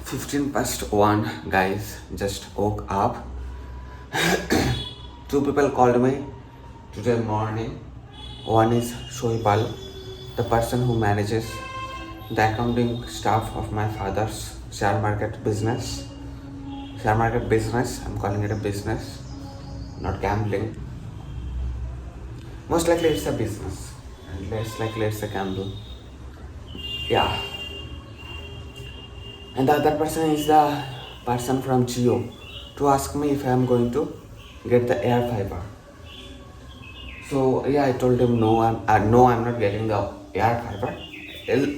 15 past 1, guys. Just woke up. Two people called me today morning. One is Shoipal, the person who manages the accounting staff of my father's share market business. Share market business, I'm calling it a business, not gambling. Most likely it's a business, and less likely it's a gamble. Yeah. And the other person is the person from Jio to ask me if I am going to get the air fiber. So yeah, I told him no, I'm not getting the air fiber.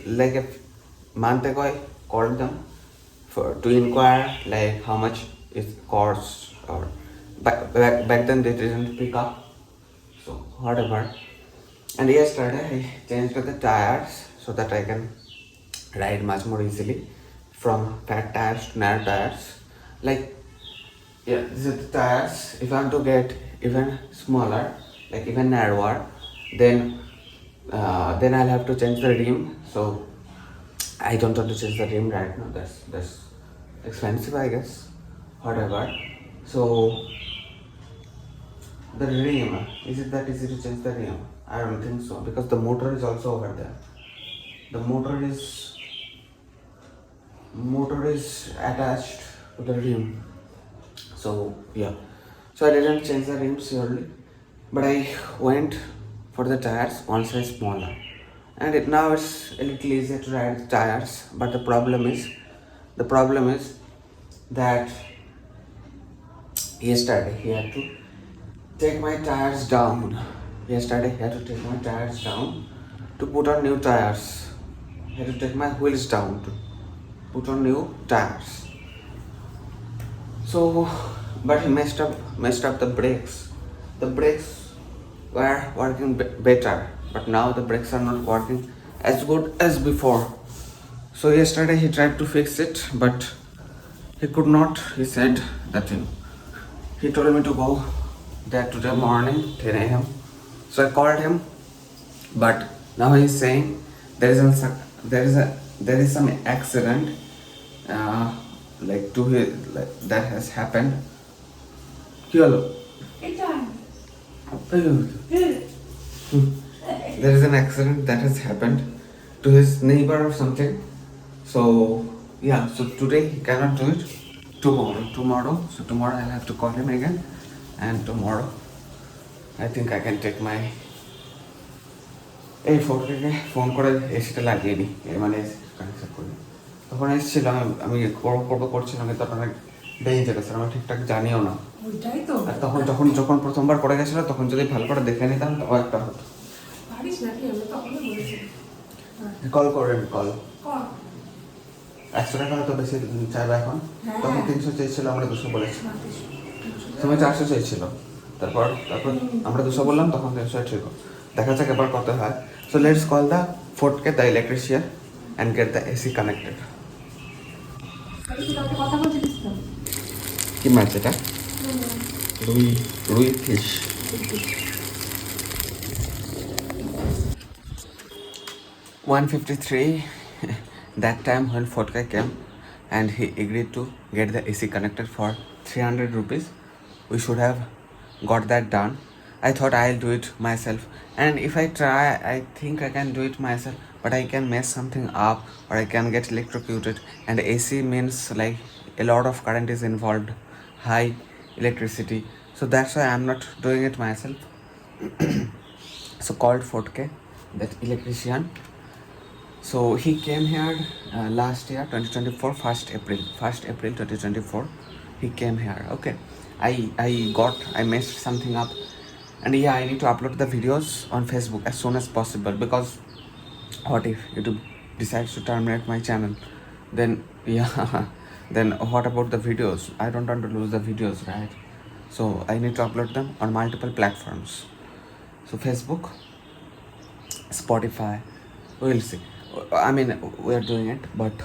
Like a month ago, I called them to inquire like how much it costs, or back then they didn't pick up. So whatever. And yesterday I changed the tires so that I can ride much more easily from fat tires to narrow tires. Like, yeah, these are the tires. If I want to get even smaller, like even narrower, then I'll have to change the rim. So I don't want to change the rim right now. That's expensive, I guess. Whatever. So the rim, is it that easy to change the rim? I don't think so, because the motor is also over there. The motor is attached to the rim. So yeah, so I didn't change the rims surely, but I went for the tires one size smaller, and now it's a little easier to ride the tires. But the problem is that yesterday he had to take my tires down. Yesterday he had to take my tires down to put on new tires. He had to take my wheels down to put on new tires. So, but he messed up the brakes. The brakes were working better, but now the brakes are not working as good as before. So yesterday he tried to fix it, but he could not. He said that he told me to go there today morning 10 a.m. So I called him, but now he is saying there is some accident, like to his, like, that has happened. Hello. There is an accident that has happened to his neighbor or something. So yeah, so today he cannot do it. Tomorrow. So tomorrow I'll have to call him again, and tomorrow I think I can take my এই ফোনটাকে phone করে এসিটা লাগিয়ে নিই, মানে connection করি। তখন এসেছিল, আমি করছিলাম, কিন্তু আপনার ডেঞ্জার আছে, আমি ঠিকঠাক জানিও না। আর তখন যখন প্রথমবার করে গেছিল, তখন যদি ভালো করে দেখে নিতাম তাও একটা হতো। কল করেন, কল 100 টাকা হয়তো বেশি চাইবে এখন। তখন 300 চেয়েছিল, আমরা 200 বলেছি। সময় 400 চেয়েছিল, তারপর আমরা 200 বললাম, তখন 300 ঠিক। দেখা যাক এবার কত হয়। So let's call the Ford the electrician and get the AC connected. কি মাছ এটা? রুই fish. $153. That time when Fodka came and he agreed to get the AC connected for 300 rupees, we should have got that done. I thought I'll do it myself, and if I try, I think I can do it myself, but I can mess something up, or I can get electrocuted, and AC means like a lot of current is involved, high electricity, so that's why I'm not doing it myself. So called Fodke, that electrician. So he came here last year, 2024, 1st April 2024. He came here. Okay, I messed something up, and yeah, I need to upload the videos on Facebook as soon as possible, because what if YouTube decides to terminate my channel? Then yeah, then what about the videos? I don't want to lose the videos, right? So I need to upload them on multiple platforms. So Facebook, Spotify, we'll see. I mean, we are doing it, but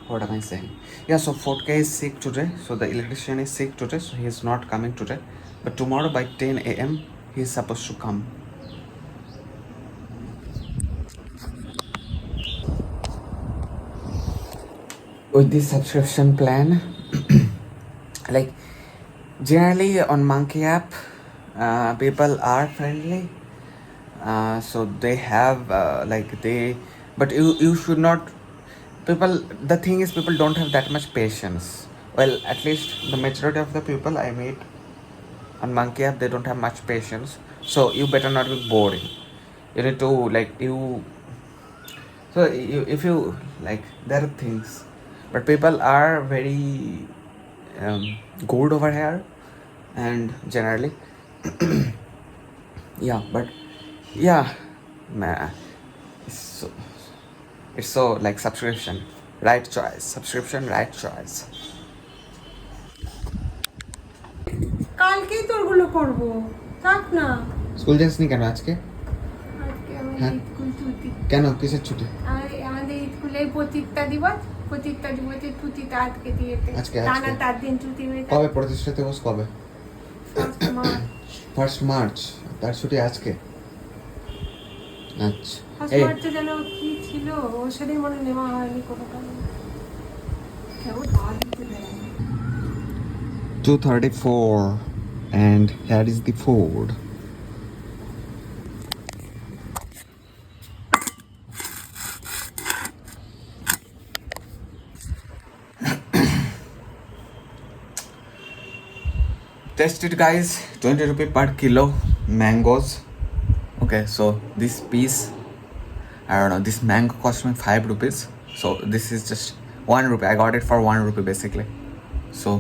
what am I saying? Yeah, so 4K is sick today, so the electrician is sick today, so he is not coming today, but tomorrow by 10 a.m. he is supposed to come. with this subscription plan. Like generally on Monkey app, people are friendly, so they have but you should not. People, the thing is, people don't have that much patience. Well, at least the majority of the people I meet on Monkey app, they don't have much patience. So you better not be boring. You need to like you. So if you like, there are things, but people are very good over here, and generally, yeah. But yeah, man, it's so like subscription, right choice. Subscription, right choice. কালকেই তোরগুলো করবো, থাক না। School যাসনি কেন আজকে? আজকে আমাদের হ্যাঁ? স্কুল ছুটি। কেন, কিসের ছুটি? আর আমাদের স্কুলে প্রতিষ্ঠা দিবসের ছুটিটা আজকে দিয়েছে। আজকে টানা 4 দিন ছুটি হয়ে যায়। কবে প্রতিষ্ঠা দিবস? কবে? 1 মার্চ। 1 মার্চ, তার ছুটি আজকে? আচ্ছা। 1 মার্চে যেন কি ছিল, ওর সাথে মনে নেওয়া হয়নি কোনো কারণে। কেমন ভালো দিতে দেয়। 2:34 and here is the food. Test it guys, 20 rupee per kilo mangoes. Okay, so this piece, I don't know, this mango cost me 5 rupees. So this is just 1 rupee. I got it for 1 rupee basically. So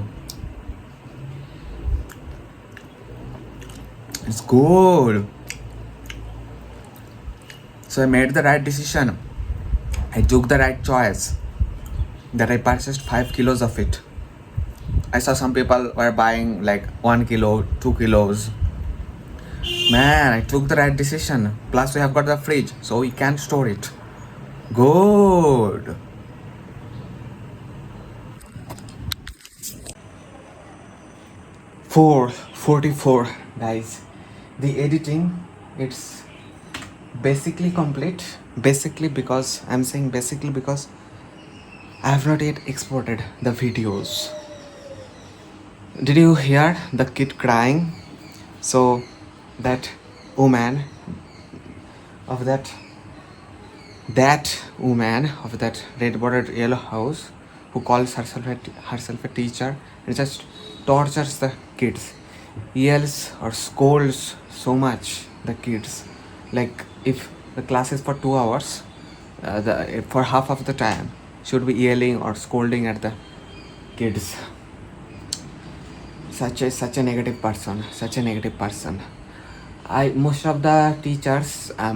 it's good. So I made the right decision. I took the right choice that I purchased 5 kilos of it. I saw some people were buying like 1 kilo, 2 kilos. Man, I took the right decision. Plus we have got the fridge, so we can store it. Good. Four 44 guys. The editing, it's basically complete. Basically because I'm saying basically because I have not yet exported the videos. Did you hear the kid crying? So that woman of that woman of that red bordered yellow house who calls herself a teacher and just tortures the kids, yells or scolds so much the kids. Like if the class is for 2 hours, for half of the time she would be yelling or scolding at the kids. Such a negative person. Most of the teachers,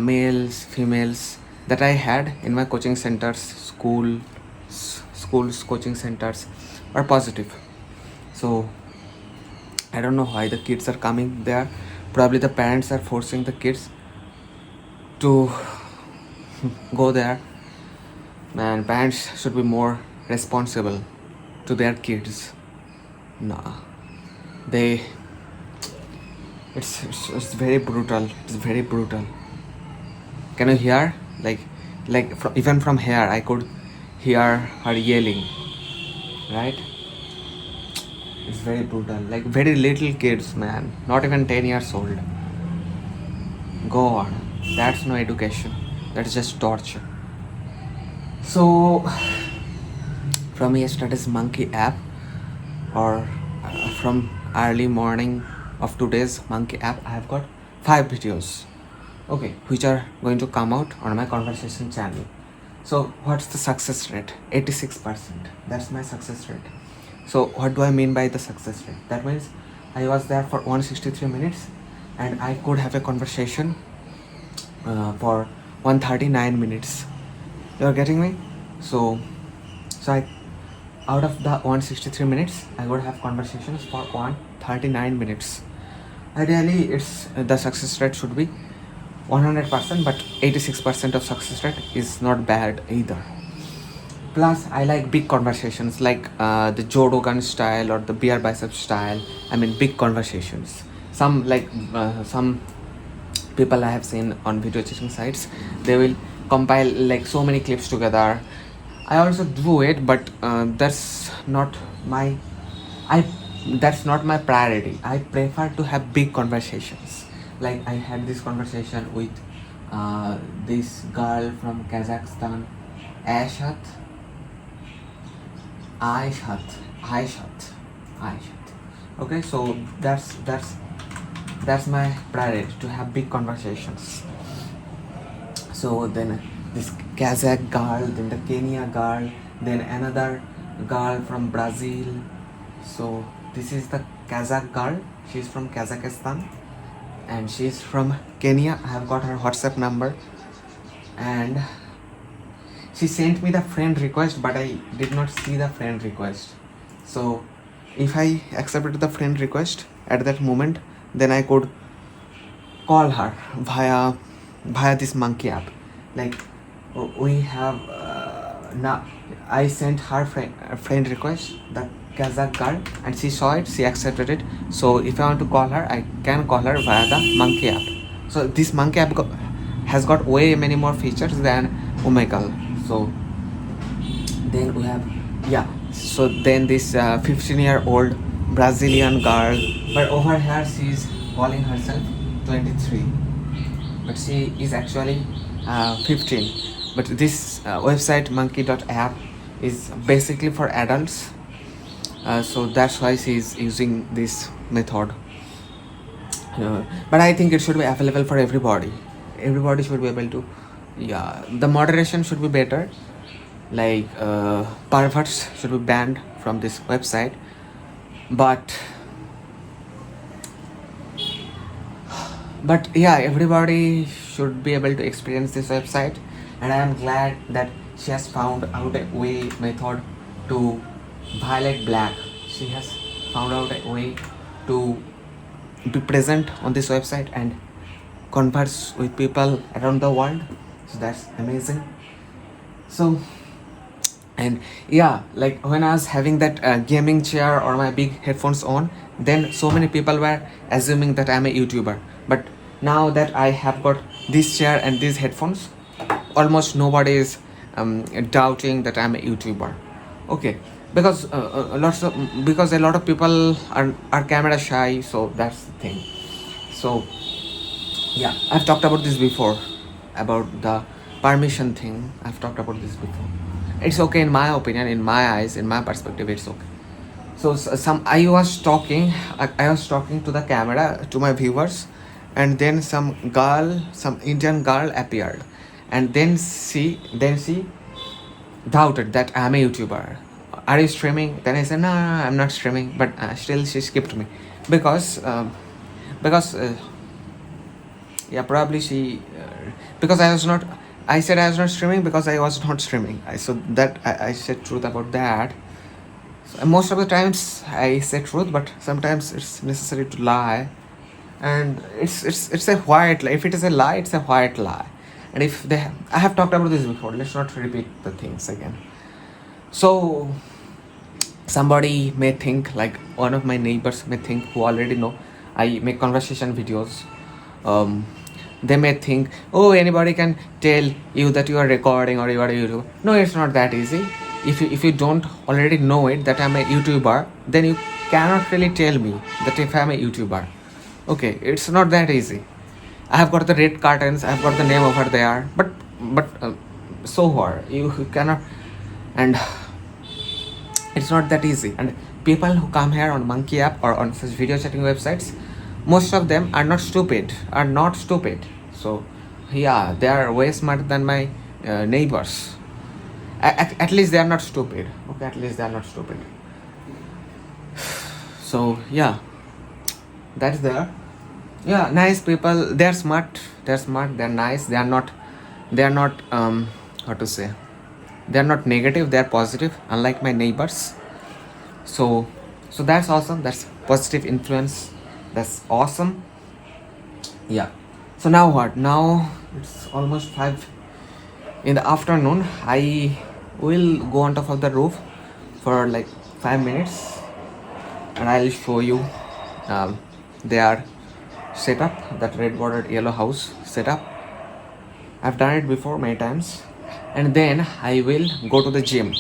males, females that I had in my coaching centers, schools coaching centers, are positive. So I don't know why the kids are coming there. Probably the parents are forcing the kids to go there. And parents should be more responsible to their kids. Nah, it's very brutal. It's very brutal. Can you hear? Even from here I could hear her yelling, right? It's very brutal. Like very little kids, man, not even 10 years old. God, that's no education. That's just torture. So from yesterday's Monkey app, or from early morning of today's Monkey app, I have got 5 videos, okay, which are going to come out on my conversation channel. So what's the success rate? 86%. That's my success rate. So what do I mean by the success rate? That means I was there for 163 minutes and I could have a conversation for 139 minutes. You are getting me? So I, out of the 163 minutes, I would have conversations for 139 minutes. Ideally, the success rate should be 100%, but 86% of success rate is not bad either. Plus, I like big conversations, like the Joe Rogan style or the beer bicep style. I mean, big conversations. Some people I have seen on video chatting sites, they will compile like so many clips together I also do it, but that's not my I that's not my priority. I prefer to have big conversations. Like I had this conversation with this girl from Kazakhstan, Aishat, Aishat, Aishat, Aishat. Okay, so that's my priority, to have big conversations. So then this Kazakh girl, then the Kenya girl, then another girl from Brazil. So this is the Kazakh girl. She's from Kazakhstan and she's from Kenya. I have got her WhatsApp number and she sent me the friend request, but I did not see the friend request. So if I accepted the friend request at that moment, then I could call her via this monkey app. Like we have now I sent her friend request, the Kazakh girl, and she saw it, she accepted it. So if I want to call her, I can call her via the monkey app. So this monkey app has got way many more features than Omegle. So then we have, yeah, so then this 15-year-old Brazilian girl, but over here she is calling herself 23, but she is actually 15. But this website monkey.app is basically for adults, so that's why she is using this method. But I think it should be available for everybody. Everybody should be able to, yeah, the moderation should be better. Like perverts should be banned from this website. But yeah, everybody should be able to experience this website, and I am glad that she has found out a way method to violate black. She has found out a way to be present on this website and converse with people around the world. So that's amazing. So, and yeah, like when I was having that gaming chair or my big headphones on, then so many people were assuming that I'm a YouTuber. But now that I have got this chair and these headphones, almost nobody is doubting that I'm a YouTuber. Okay, because because a lot of people are camera shy, so that's the thing. So yeah, I've talked about this before, about the permission thing. I've talked about this before. It's okay in my opinion, in my eyes, in my perspective, it's okay. So I was talking to the camera, to my viewers, and then some Indian girl appeared, and then she doubted that I'm a YouTuber. Are you streaming? Then I said no, I'm not streaming, but still she skipped me because yeah, probably she because I said I was not streaming because I was not streaming. So that I said truth about that. So most of the times I say truth, but sometimes it's necessary to lie, and it's a white lie. If it is a lie, it's a white lie. And if I have talked about this before. Let's not repeat the things again. So somebody may think, like one of my neighbors may think, who already know I make conversation videos. They may think, oh, anybody can tell you that you are recording or you are a YouTuber. No, it's not that easy. If you don't already know it, that I'm a YouTuber, then you cannot really tell me that if I'm a YouTuber. Okay, it's not that easy. I have got the red curtains, I have got the name over there, but so what? You cannot, and it's not that easy. And people who come here on Monkey app or on such video chatting websites, most of them are not stupid. So yeah, they are way smarter than my neighbors. At least they are not stupid. Okay, at least they are not stupid. So yeah, that's there. Yeah, nice people. They're smart. They're nice. They are not how to say, they're not negative, they're positive, unlike my neighbors. So that's awesome. That's positive influence. That's awesome. Yeah. So now what? Now it's almost 5 in the afternoon. I will go on top of the roof for like 5 minutes, and I'll show you their setup, that red bordered yellow house setup. I've done it before many times. and then I will go to the gym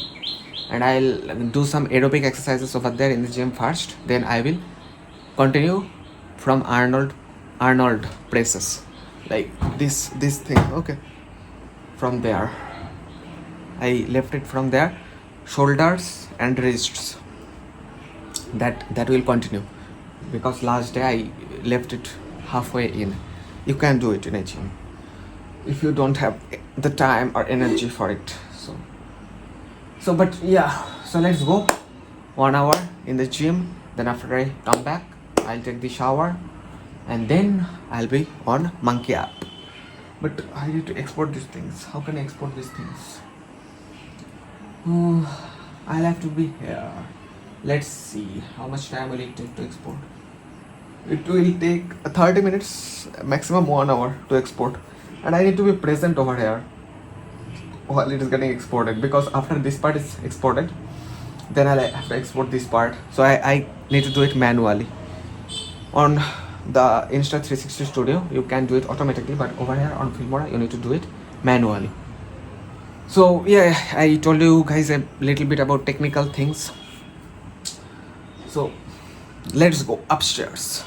and I'll do some aerobic exercises over there in the gym first. Then I will continue from Arnold presses, like this thing. Okay, from there I left it from there, shoulders and wrists. That will continue because last day I left it halfway in. You can do it in a gym if you don't have the time or energy for it. So but yeah, so let's go 1 hour in the gym. Then after I come back, I'll take the shower and then I'll be on Monkey app. But I need to export these things. How can I export these things? I'll have to be here. Let's see how much time will it take to export. It will take 30 minutes, maximum 1 hour to export, and I need to be present over here while it is getting exported, because after this part is exported, then I'll have to export this part. So I need to do it manually. On the Insta360 Studio you can do it automatically, but over here on Filmora you need to do it manually. So yeah, I told you guys a little bit about technical things. So let's go upstairs.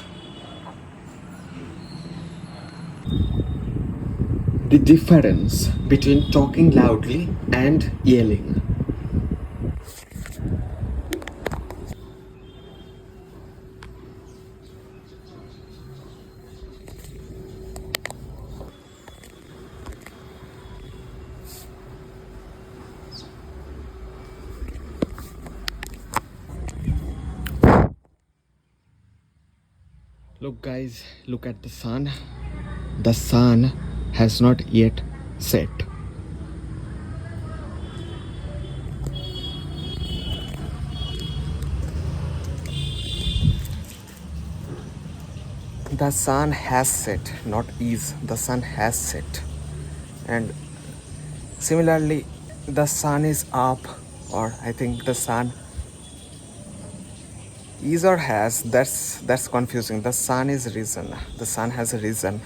The difference between talking loudly and yelling. Look guys, look at the sun. The sun has not yet set. The sun has set, not is. The sun has set. And similarly, the sun is up, or I think the sun is or has. That's confusing. The sun is risen. The sun has risen,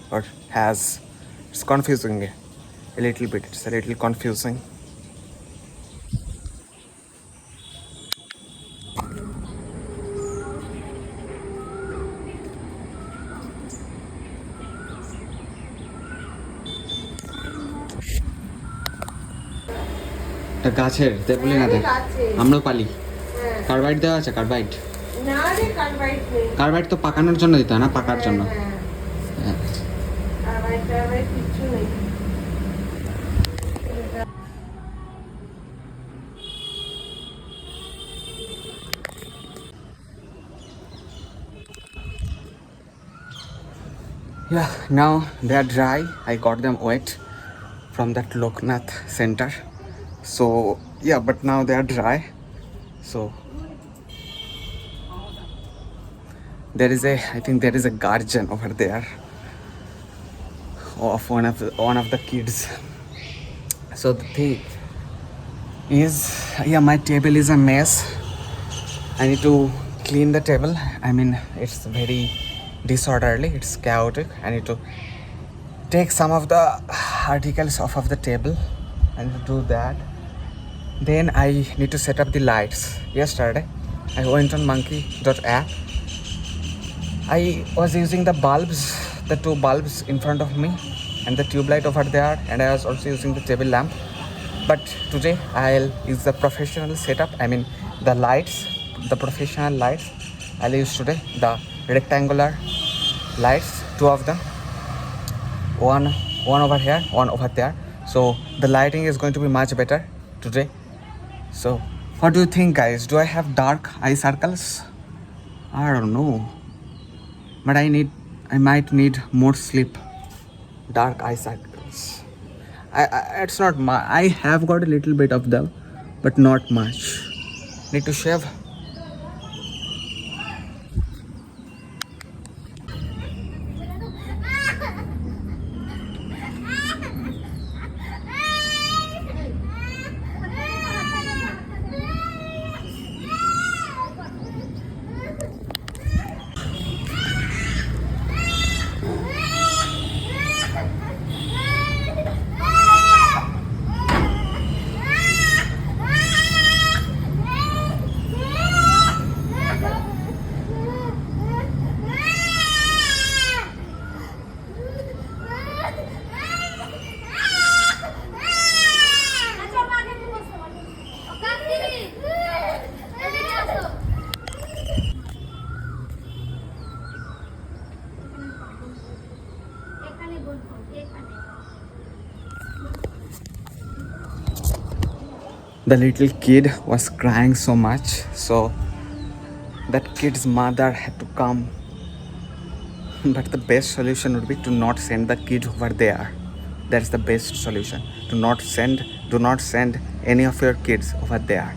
or has. It's confusing a little bit. It's a little confusing. গাছের দেখলি না দেখ আমরা পালি carbide দেওয়া আছে carbide না রে কার্বাইড নেই কার্বাইড তো পাকানোর জন্য দিতে হয় না পাকার জন্য কার্বাইড কিছু নেই Yeah, now they are dry. I got them wet from that Loknath center. So yeah, but now they are dry. So there is I think there is a guardian over there of one of the kids. So the thing is, yeah, my table is a mess. I need to clean the table. I mean, it's very disorderly, it's chaotic. I need to take some of the articles off of the table and do that. Then I need to set up the lights. Yesterday I went on monkey.app. I was using the bulbs, the 2 bulbs in front of me and the tube light over there, and I was also using the table lamp. But today I'll use the professional setup. I mean the lights, the professional lights. I'll use today the rectangular lights, 2 of them, one over here, one over there. So the lighting is going to be much better today. So what do you think, guys? Do I have dark eye circles? I don't know, but I might need more sleep. Dark eye circles, it's not I have got a little bit of them, but not much. Need to shave. The little kid was crying so much, so that kid's mother had to come. But the best solution would be to not send the kid over there. That's the best solution. Do not send any of your kids over there.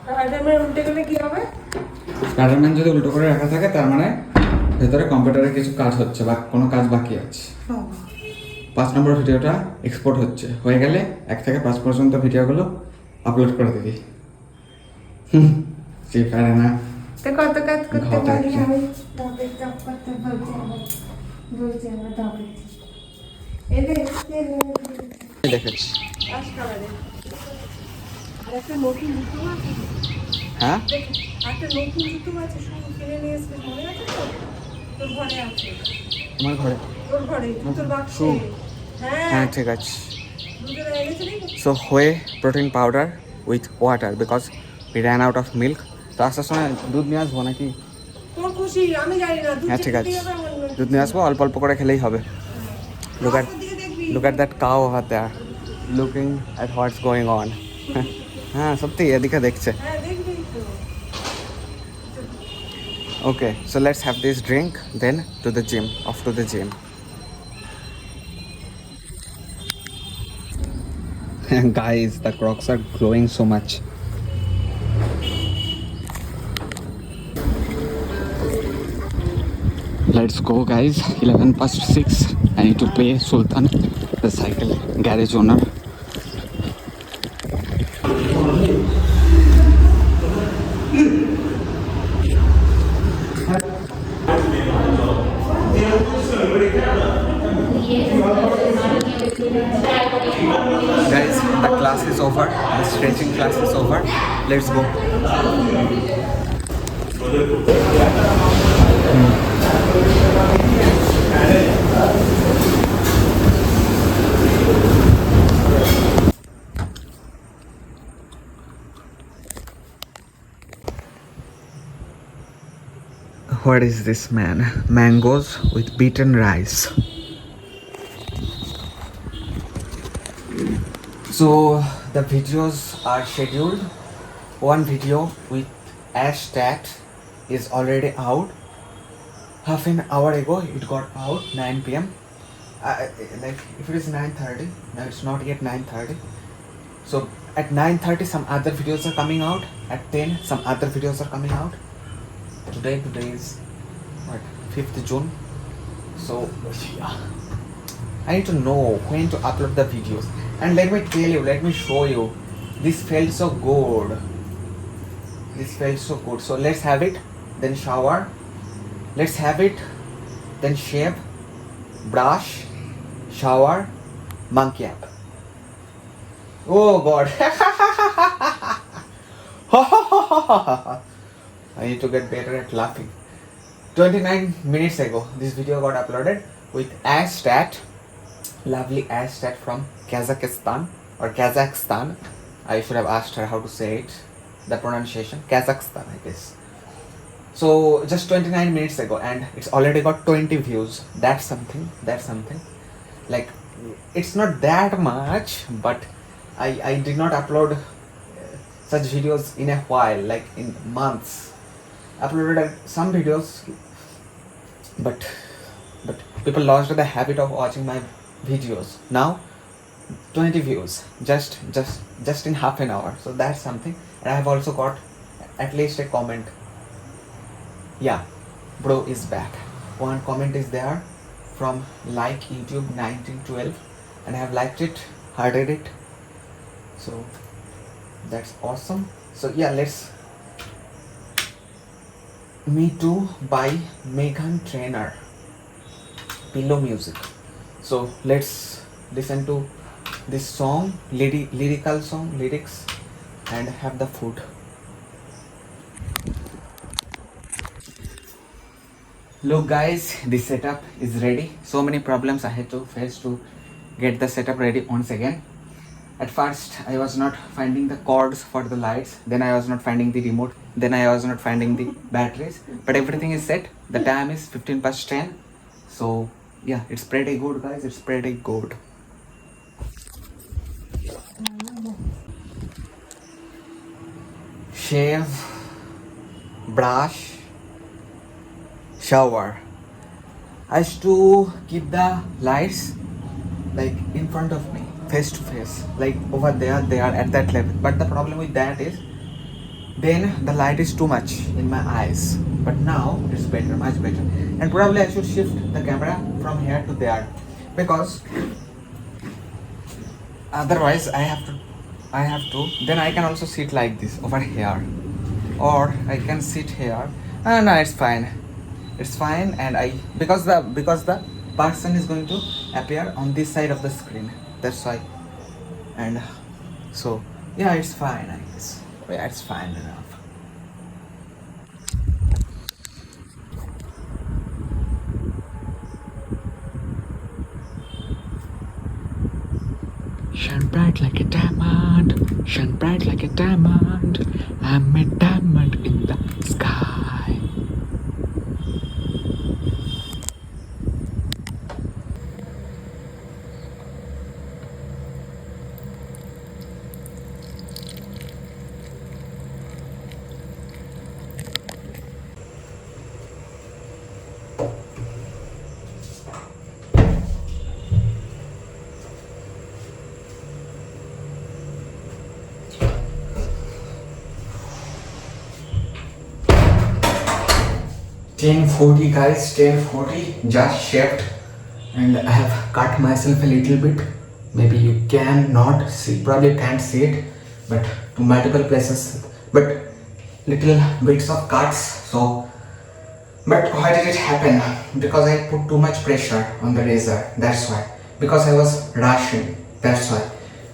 Spiderman উল্টে গেলে কি হবে? Spiderman যদি উল্টো করে রাখা থাকে তার মানে ভেতরে কম্পিউটারে কিছু কাজ হচ্ছে বা কোনো কাজ বাকি আছে। 5 নম্বর ভিডিওটা এক্সপোর্ট হয়ে গেলে 1 থেকে 5 পর্যন্ত ভিডিওগুলো আপলোড করে দিবি। সে পারে না তো কত কাজ করতে ঘটা পারি কি? আমি, তবে চাপ করতে বলছি আমার তবে এদের দেখেছি। আজ কালারে আর একটা নতুন জুতো আছে, হ্যাঁ একটা নতুন জুতো আছে, শুধু কিনে নিয়ে এসে মনে আছে তো? তোর ঘরে আছে, তোমার ঘরে? তোর ঘরে জুতোর বাক্সে। শু? হ্যাঁ হ্যাঁ ঠিক আছে। দুটো এনেছে নাকি? So whey protein powder with water because we ran out of milk. তো আসার সময় দুধ নিয়ে আসবো নাকি? তোর খুশি, আমি জানি না। দুধ হ্যাঁ ঠিক আছে, চেপে দিয়ে হবে আমার নয়। দুধ নিয়ে আসবো, অল্প অল্প করে খেলেই হবে। Look at রাস্তার দিকে দেখবি। look at that cow over there looking at what's going on. হ্যাঁ সত্যি এদিকে দেখছে। হ্যাঁ দেখবি তো। Okay, so let's have this drink then to the gym, off to the gym. Guys, the Crocs are glowing so much. Let's go guys, 11:06. I need to pay Sultan, the cycle garage owner. Guys, the class is over, the stretching class is over. Let's go. What is this, man? Mangoes with beaten rice. So the videos are scheduled. One video with Ash Tat is already out. Half an hour ago it got out, 9 p.m. Like if it is 9:30, now it's not yet 9:30. So at 9:30 some other videos are coming out. At 10 some other videos are coming out. Today is what, 5th June. So yeah, I need to know when to upload the videos. And let me tell you, let me show you. This felt so good. This felt so good. So let's have it, then shower. Let's have it, then shave, brush, shower, monkey up. Oh God. I need to get better at laughing. 29 minutes ago, this video got uploaded with Astat, lovely Astat from Kazakhstan or Kazakhstan. I should have asked her how to say it, the pronunciation. Kazakhstan, I guess. So just 29 minutes ago, and it's already got 20 views. That's something. Like, it's not that much, but I did not upload such videos in a while, like in months. Uploaded some videos, but people lost the habit of watching my videos. Now 20 views just in half an hour, so that's something. And I have also got at least a comment. Yeah, bro is back. One comment is there from like YouTube 1912, and I have liked it, hearted it, so that's awesome. So yeah, let's Me Too by Meghan Trainor, Pillow Music. So let's listen to this song, lyrical song, lyrics, and have the food. Look guys, this setup is ready. So many problems I had to face to get the setup ready once again. At first, I was not finding the cords for the lights, then I was not finding the remote, then I was not finding the batteries, but everything is set. The time is 15 past 10. So, yeah, it's pretty good, guys. It's pretty good. Shave, brush, shower. I used to keep the lights like in front of me, face to face, like over there, they are at that level. But the problem with that is, then the light is too much in my eyes. But now it's better, much better. And probably I should shift the camera from here to there, because otherwise I have to then I can also sit like this over here, or I can sit here. No, it's fine. It's fine. And I, because the person is going to appear on this side of the screen, that's why. And so, yeah, it's fine, I guess. Yeah, it's fine enough. Shine bright like a diamond, shine bright like a diamond. I'm a diamond in the sky. $10.40, guys, $10.40, just shaved, and I have cut myself a little bit. Maybe you cannot see, probably can't see it, but to multiple places, but little bits of cuts. So, but why did it happen? Because I put too much pressure on the razor, that's why. Because I was rushing, that's why.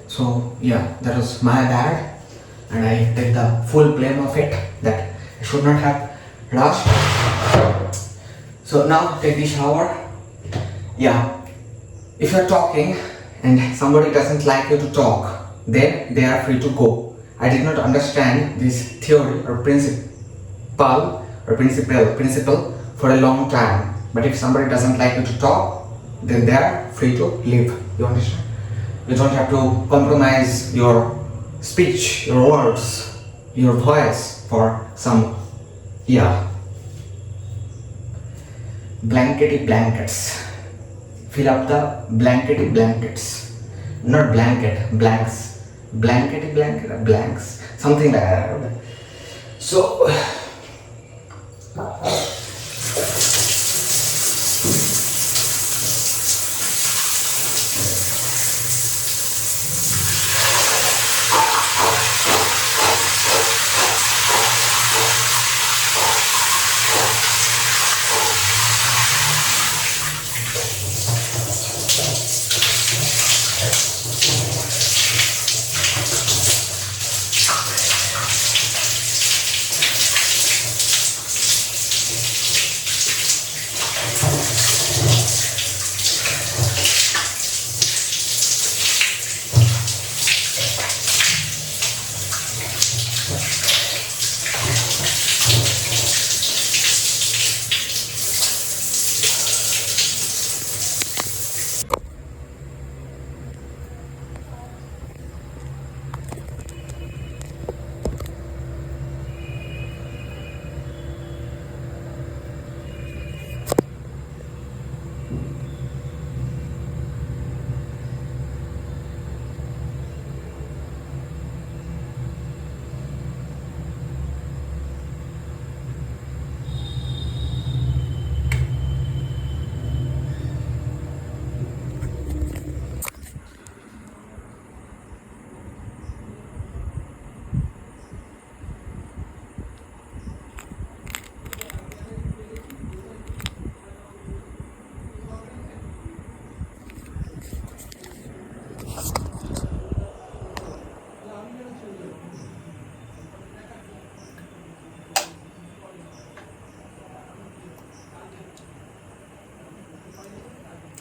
So yeah, that was my bad, and I take the full blame of it, that I should not have rushed. So now take the shower. Yeah, if you're talking and somebody doesn't like you to talk, then they are free to go. I did not understand this theory or principle for a long time. But if somebody doesn't like you to talk, then they are free to leave. You understand? You don't have to compromise your speech, your words, your voice for some, yeah. Blankety blankets. Fill up the blankety blankets. Not blanket, blanks. Blankety blanket, blanks. Something like that. So,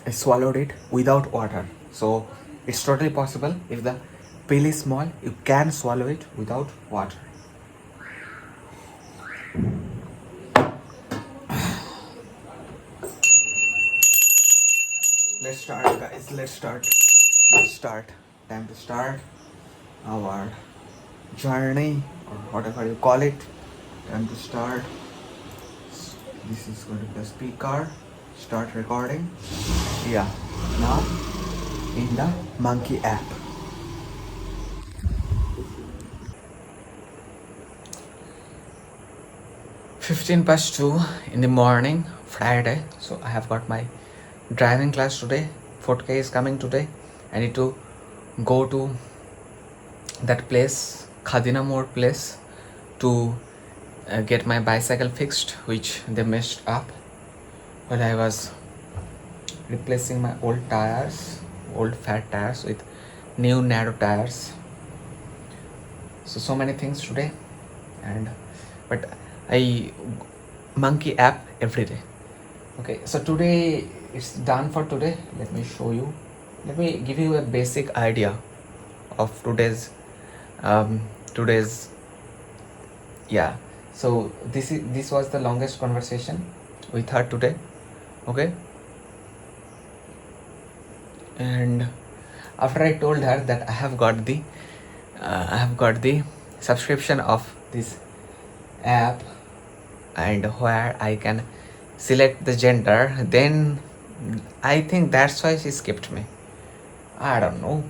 I swallowed it without water. So it's totally possible if the pill is small, you can swallow it without water. Let's start, guys. Let's start. Time to start our journey, or whatever you call it. Time to start. This is going to be the speaker. Start recording. Yeah. Now in the Monkey app. (15:02) in the morning, Friday. So I have got my driving class today. 4K is coming today. I need to go to that place, Khadina More place, to get my bicycle fixed, which they messed up while I was replacing my old fat tires with new narrow tires. So many things today, but I Monkey app every day. Okay, so today it's done for today. Let me show you. Let me give you a basic idea of today's yeah. So this was the longest conversation with her today. Okay, and after I told her that I have got the subscription of this app, and where I can select the gender, then I think that's why she skipped me. I don't know,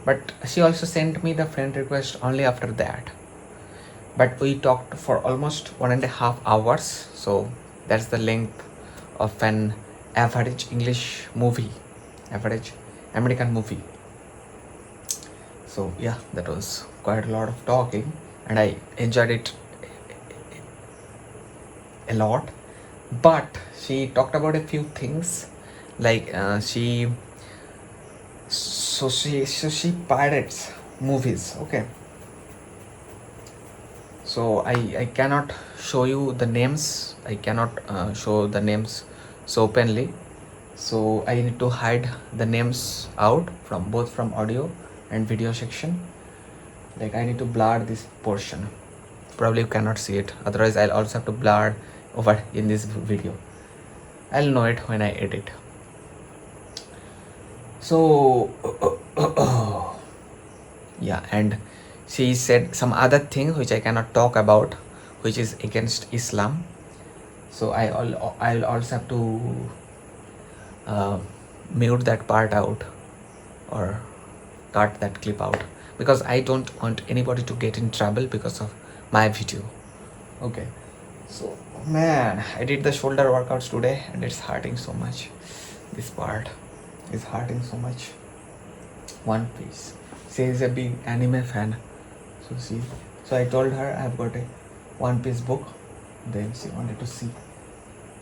but she also sent me the friend request only after that. But we talked for almost 1.5 hours, so that's the length of an average American movie. So yeah, that was quite a lot of talking, and I enjoyed it a lot. But she talked about a few things, like she pirates movies. Okay, so I cannot show you the names. I cannot show the names so openly, so I need to hide the names out from both from audio and video section. Like, I need to blur this portion. Probably you cannot see it, otherwise I'll also have to blur over in this video. I'll know it when I edit. So yeah, and she said some other thing which I cannot talk about, which is against Islam. So I'll also have to mute that part out or cut that clip out, because I don't want anybody to get in trouble because of my video. Okay, so man, I did the shoulder workouts today and it's hurting so much. This part is hurting so much. One Piece. She is a big anime fan. So I told her I have got a One Piece book. Then she wanted to see.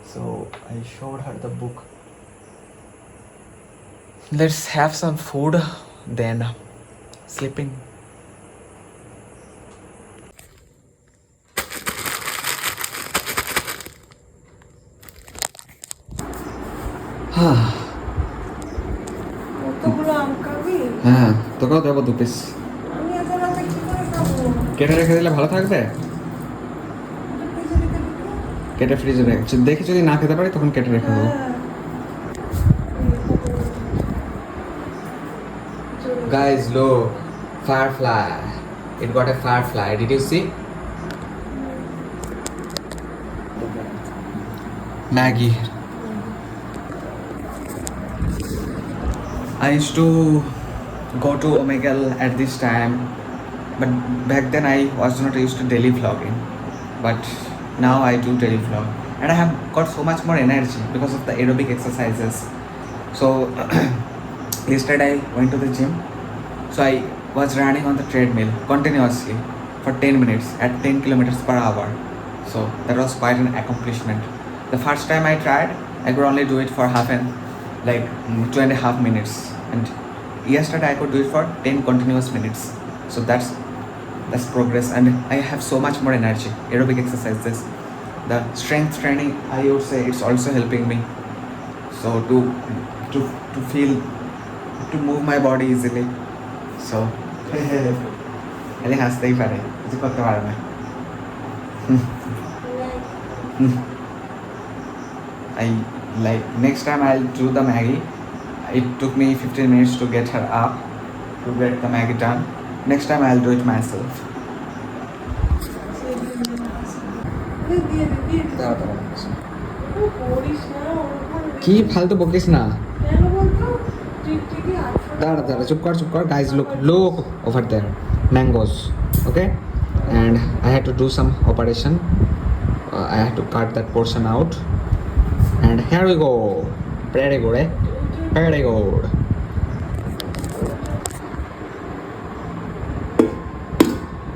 So I showed her the book. Let's have some food, then sleeping. কতগুলো আম খাবি? হ্যাঁ, তোকেও দেবো 2 piece. আমি এত রাতে কি করে খাবো? কেটে রেখে দিলে ভালো থাকবে। ফ্রিজে রেখে দিবি? কেটে ফ্রিজে রেখে দেখি, যদি না খেতে পারি তখন কেটে রেখে দেবো। Guys, look, firefly. It got a firefly. Did you see? Maggie. I used to go to Omegle at this time, but back then I was not used to daily vlogging. But now I do daily vlog, and I have got so much more energy because of the aerobic exercises. So yesterday I went to the gym. So I was running on the treadmill continuously for 10 minutes at 10 kilometers per hour. So that was quite an accomplishment. The first time I tried, I could only do it for 2.5 minutes, and yesterday I could do it for 10 continuous minutes. So that's progress, and I have so much more energy. Aerobic exercises, the strength training, I would say it's also helping me. So to feel, to move my body easily. So খালি হাসতেই পারে, কিছু করতে পারে না। I like next time I'll do the Maggie. It took me 15 minutes to get her up, to get the Maggie done. Next time I'll do it myself. কি ফালতু বকিস না, দাঁড়া দাঁড়া, চুপ কর, guys, look over there, mangoes, okay, and I had to do some operation. I had to cut that portion out, and here we go. Pretty good, eh? Pretty good.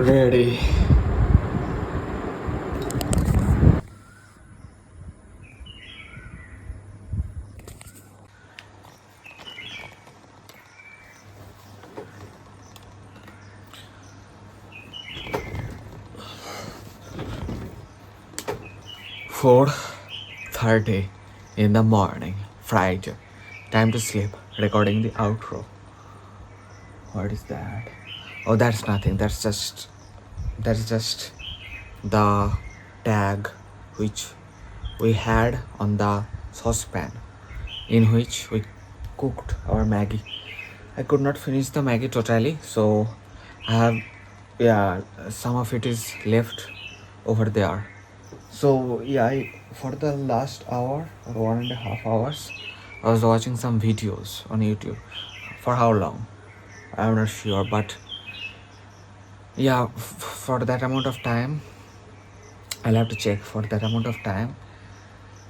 Ready. Four 30 in the morning, Friday. Time to sleep. Recording the outro. What is that? Oh, that's nothing. That's just the tag which we had on the saucepan in which we cooked our Maggie. I could not finish the Maggie totally, so I have, yeah, some of it is left over there. So yeah, for the last hour or 1.5 hours, I was watching some videos on YouTube. For how long? I'm not sure, but yeah, for that amount of time, I'll have to check. For that amount of time,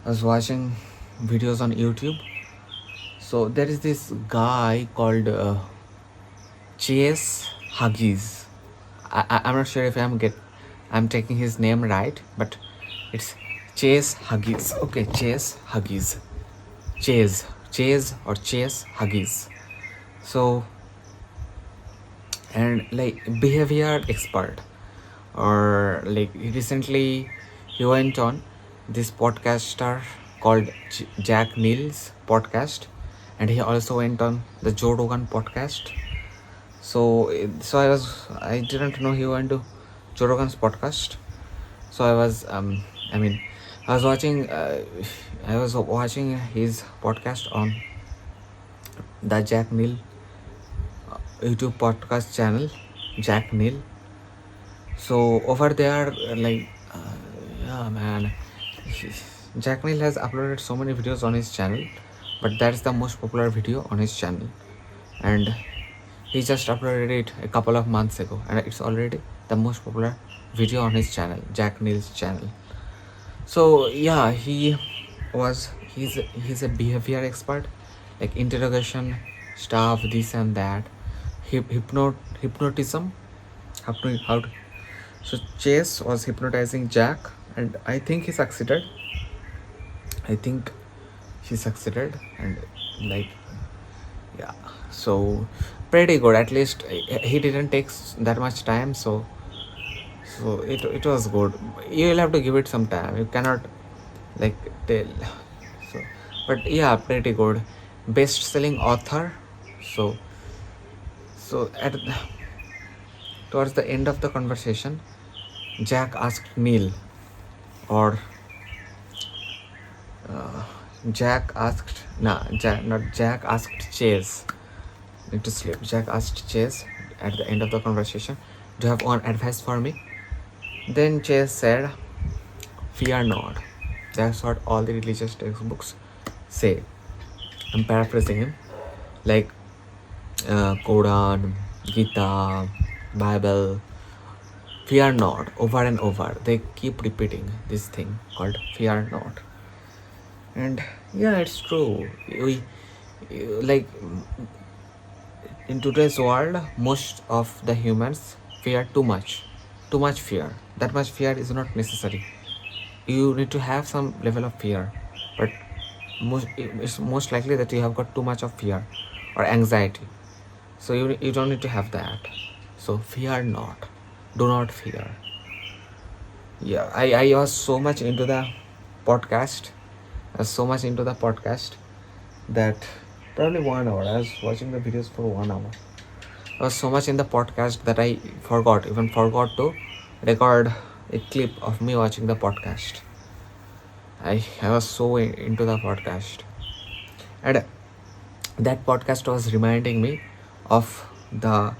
I was watching videos on YouTube. So there is this guy called Chase Huggies. I'm not sure if I'm taking his name right, but it's Chase Huggies. Okay, Chase Huggies. Chase or Chase Huggies. So, and like behavior expert, or like recently he went on this podcaster called Jack Neal's podcast, and he also went on the Joe Rogan podcast. So I didn't know he went to Joe Rogan's podcast. So I was watching his podcast on the Jack Neal YouTube podcast channel, Jack Neal. So over there, yeah, man, Jack Neal has uploaded so many videos on his channel, but that's the most popular video on his channel, and he just uploaded it a couple of months ago, and it's already the most popular video on his channel, Jack Neal's channel. So yeah, he's a behavior expert, like interrogation stuff, this and that, hypnotism. So Chase was hypnotizing Jack, and I think he succeeded. And like, yeah, so pretty good. At least he didn't take that much time, so it was good. You'll have to give it some time. You cannot like tell. So, but yeah, pretty good. Best-selling author. So towards the end of the conversation, Jack asked Neil, or Jack asked Chase. Need to sleep. Jack asked Chase at the end of the conversation, "Do you have one advice for me?" Then Chase said, "Fear not." That's what all the religious textbooks say. I'm paraphrasing him, like Quran, Gita, Bible. Fear not, over and over. They keep repeating this thing called fear not. And yeah, it's true. We like in today's world, most of the humans fear too much fear. That much fear is not necessary. You need to have some level of fear, but it's most likely that you have got too much of fear or anxiety, so you don't need to have that. So fear not, do not fear. Yeah, I was so much into the podcast that probably 1 hour I was watching the videos for 1 hour. I was so much in the podcast that I forgot to record a clip of me watching the podcast. I was so into the podcast, and that podcast was reminding me of the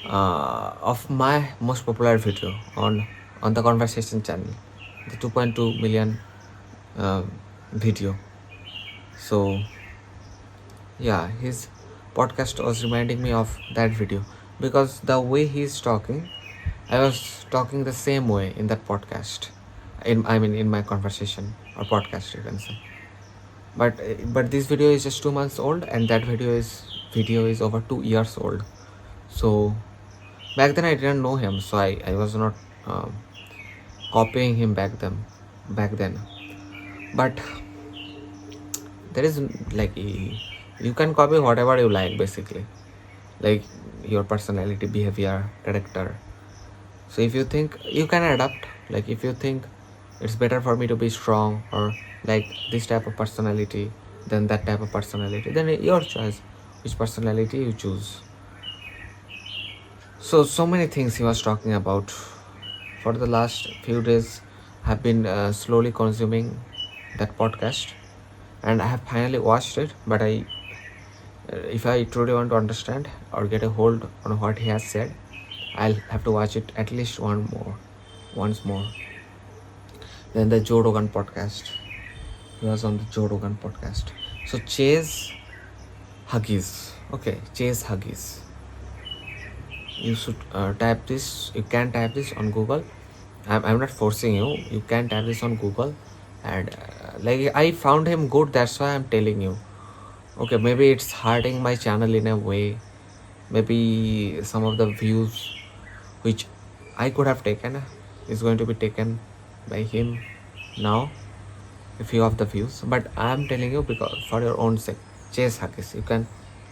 of my most popular video on the conversation channel, the 2.2 million video. So yeah, his podcast was reminding me of that video because the way he's talking, I was talking the same way in that podcast. In my conversation or podcast, you can say. But this video is just 2 months old, and that video is over 2 years old. So back then I didn't know him, so I was not um, copying him back then. But there is like you can copy whatever you like, basically, like your personality, behavior, character. So if you think you can adapt, like if you think it's better for me to be strong or like this type of personality than that type of personality, then your choice which personality you choose. So many things he was talking about. For the last few days I've been slowly consuming that podcast, and I have finally watched it. But if I truly want to understand or get a hold on what he has said, I'll have to watch it at least once more. Then the Joe Rogan podcast. He was on the Joe Rogan podcast. So Chase Huggies. Okay, Chase Huggies. You should type this. You can type this on Google. I'm not forcing you. You can type this on Google, and like I found him good. That's why I'm telling you. Okay, maybe it's hurting my channel in a way. Maybe some of the views which I could have taken is going to be taken by him now, a few of the views. But I'm telling you because for your own sake, Chase Huggies. You can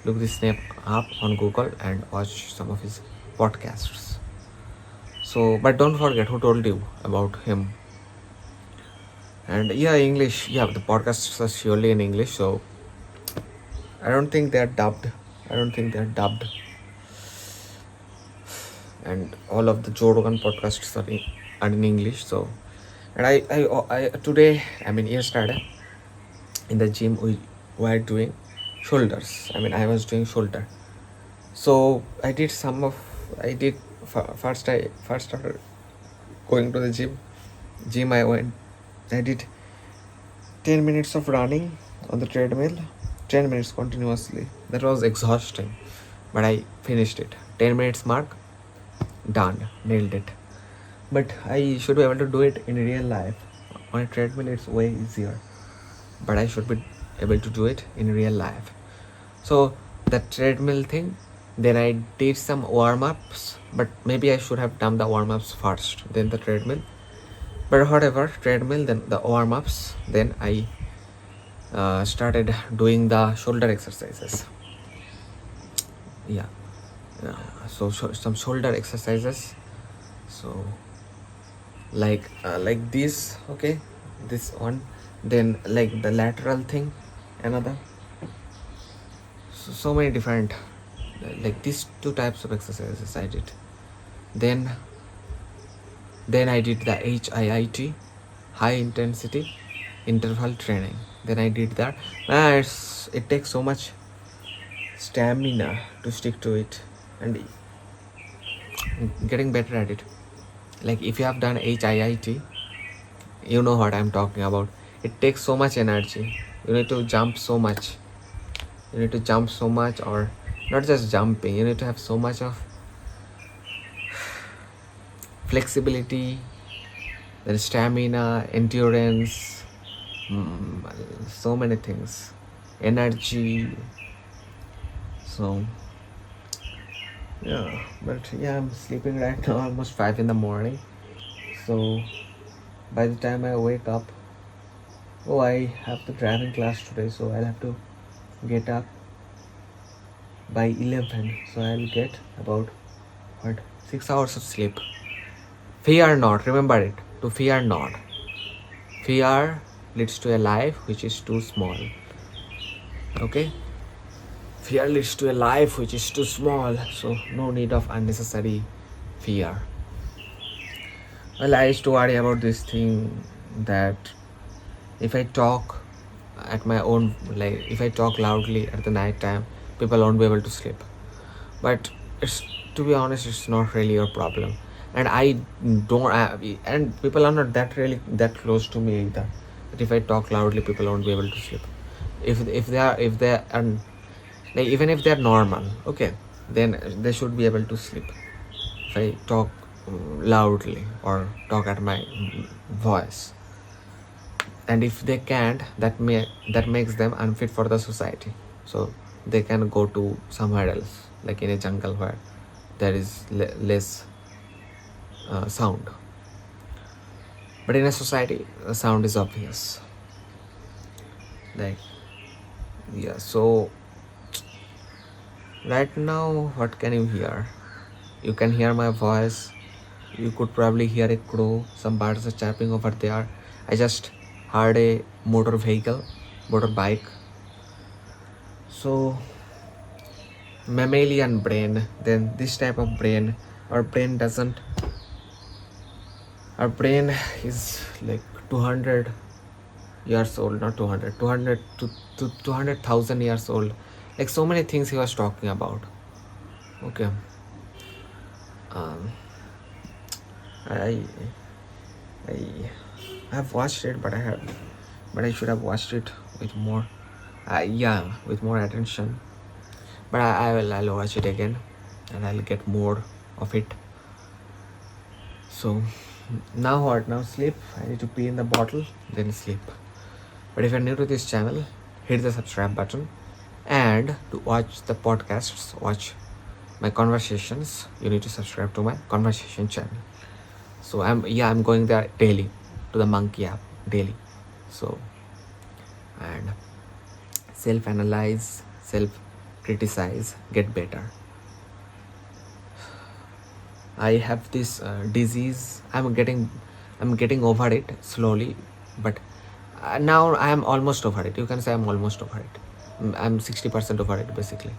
look this name up on Google and watch some of his podcasts. So, but don't forget who told you about him. And yeah, English. Yeah, the podcasts are surely in English. So I don't think they're dubbed. And all of the Joe Rogan podcasts are in English. So, and I today, yesterday, in the gym we were doing shoulders. I was doing shoulder. So I did first started going to the gym. I did 10 minutes of running on the treadmill, 10 minutes continuously. That was exhausting, but I finished it. 10 minutes mark, done, nailed it. But I should be able to do it in real life. On a treadmill it's way easier, but I should be able to do it in real life. So the treadmill thing, then I did some warm-ups, but maybe I should have done the warm-ups first, then the treadmill. But whatever, treadmill, then the warm-ups, then I started doing the shoulder exercises. Yeah, so some shoulder exercises. So like this, okay, this one, then like the lateral thing, another. So many different, like these two types of exercises I did. Then I did the HIIT, high intensity interval training. Then I did that. It takes so much stamina to stick to it and getting better at it. Like if you have done HIIT, you know what I'm talking about. It takes so much energy. You need to jump so much, or not just jumping, you need to have so much of flexibility, then stamina, endurance, so many things, energy. So yeah, but yeah, I'm sleeping right now almost 5 in the morning. So by the time I wake up, I have the driving class today, so I'll have to get up by 11. So I'll get about 6 hours of sleep. Fear not, remember it, to fear not. Fear leads to a life which is too small. Okay? Fear leads to a life which is too small, so no need of unnecessary fear. Well, I used to worry about this thing that if I talk at my own, like if I talk loudly at the night time, people won't be able to sleep. But it's, to be honest, it's not really your problem. And I don't, and people are not that really that close to me either. That if I talk loudly, people won't be able to sleep. If they are like even if they're normal, okay, then they should be able to sleep. If I talk loudly or talk at my voice, and if they can't, that makes them unfit for the society, so they can go to somewhere else, like in a jungle where there is less sound. But in a society, sound is obvious, like, yeah. So right now, what can you hear? You can hear my voice. You could probably hear a crow. Some birds are chirping over there. I just heard a motorbike. So mammalian brain. Then this type of brain. Our brain is like 200 years old, not 200 to 200,000 years old. Like so many things he was talking about. Okay. I have watched it, but I should have watched it with more, with more attention. But I'll watch it again, and I'll get more of it. So now what? Now sleep. I need to pee in the bottle, then sleep. But if you're new to this channel, hit the subscribe button, and to watch the podcasts, watch my conversations, you need to subscribe to my conversation channel. So I'm going there daily, to the Monkey app daily. So, and self-analyze, self-criticize, get better. I have this disease. I'm getting over it slowly, but now I am almost over it. You can say I'm almost over it. I'm 60% over it basically.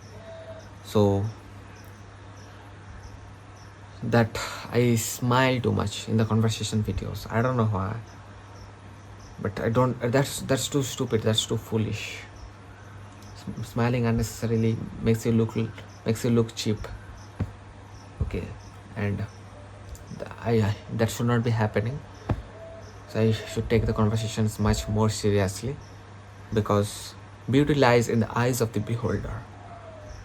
So that I smile too much in the conversation videos. I don't know why, but I don't. That's too stupid. That's too foolish. Smiling unnecessarily makes you look cheap. Okay, and that should not be happening. So I should take the conversations much more seriously, because beauty lies in the eyes of the beholder,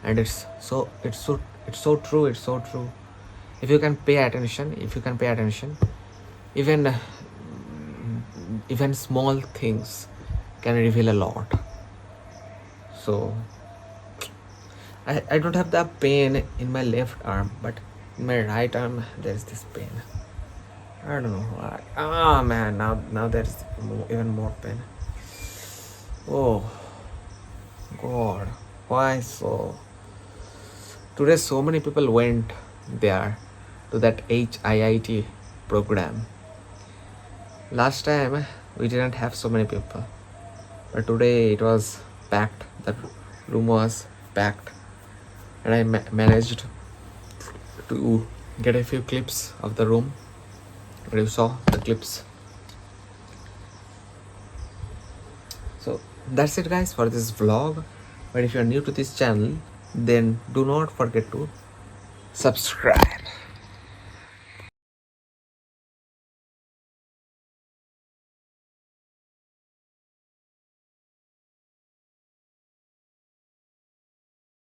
and it's so true. If you can pay attention, even small things can reveal a lot. So I don't have the pain in my left arm, but in my right arm there's this pain. I don't know why. Ah man, now there's even more pain. Oh God, why so? Today so many people went there to that HIIT program. Last time we didn't have so many people, but today it was packed. The room was packed, and I managed to get a few clips of the room. You saw the clips. So that's it guys for this vlog. But if you're new to this channel, then do not forget to subscribe.